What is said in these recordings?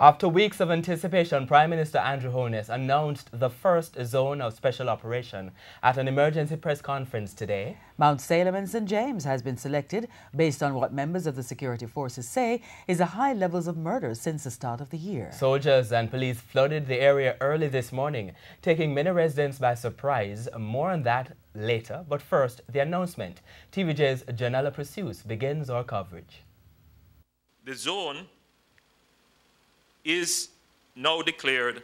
After weeks of anticipation, Prime Minister Andrew Holness announced the first zone of special operation at an emergency press conference today. Mount Salem and St. James has been selected based on what members of the security forces say is the high levels of murders since the start of the year. Soldiers and police flooded the area early this morning, taking many residents by surprise. More on that later, but first, the announcement. TVJ's Janella Pursues begins our coverage. The zone is now declared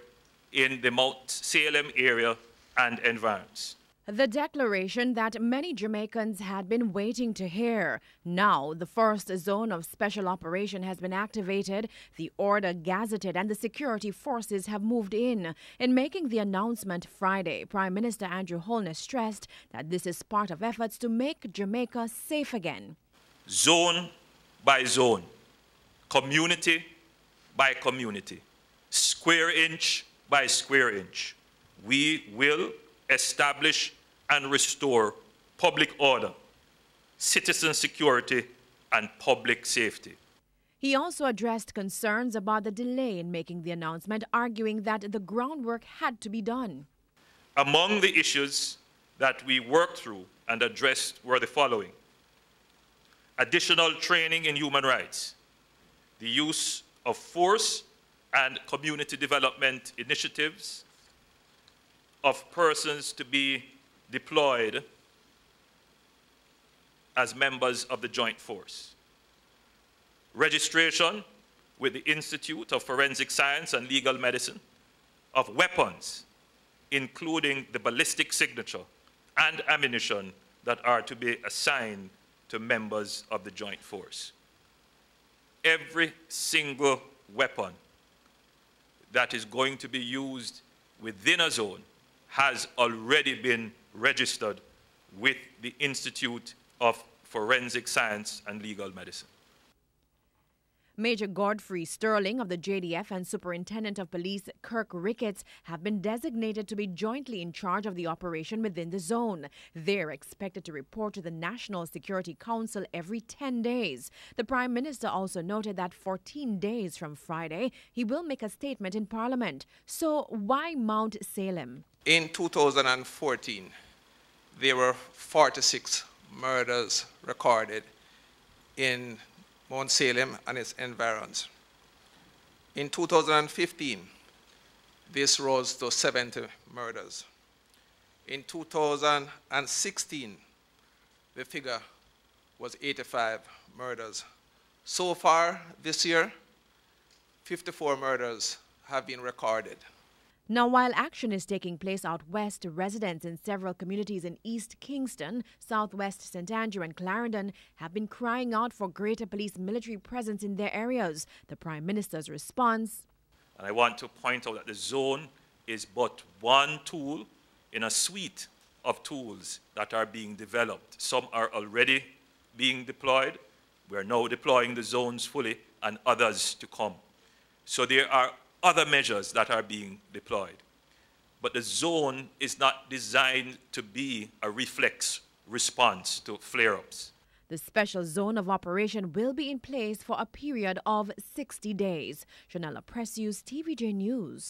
in the Mount Salem area and environs. The declaration that many Jamaicans had been waiting to hear. Now, the first zone of special operation has been activated, the order gazetted, and the security forces have moved in. In making the announcement Friday, Prime Minister Andrew Holness stressed that this is part of efforts to make Jamaica safe again. Zone by zone, community by community, square inch by square inch, we will establish and restore public order, citizen security, and public safety. He also addressed concerns about the delay in making the announcement, arguing that the groundwork had to be done. Among the issues that we worked through and addressed were the following: additional training in human rights, the use of force and community development initiatives of persons to be deployed as members of the joint force, registration with the Institute of Forensic Science and Legal Medicine of weapons, including the ballistic signature and ammunition that are to be assigned to members of the joint force. Every single weapon that is going to be used within a zone has already been registered with the Institute of Forensic Science and Legal Medicine. Major Godfrey Sterling of the JDF and Superintendent of Police Kirk Ricketts have been designated to be jointly in charge of the operation within the zone. They're expected to report to the National Security Council every 10 days. The Prime Minister also noted that 14 days from Friday, he will make a statement in Parliament. So why Mount Salem? In 2014, there were 46 murders recorded in Mount Salem and its environs. In 2015, this rose to 70 murders. In 2016, the figure was 85 murders. So far this year, 54 murders have been recorded. Now, while action is taking place out west, residents in several communities in East Kingston, southwest St. Andrew and Clarendon have been crying out for greater police military presence in their areas. The Prime Minister's response: and I want to point out that the zone is but one tool in a suite of tools that are being developed. Some are already being deployed. We are now deploying the zones fully, and others to come. So there are other measures that are being deployed. But the zone is not designed to be a reflex response to flare-ups. The special zone of operation will be in place for a period of 60 days. Janella Pursues, TVJ News.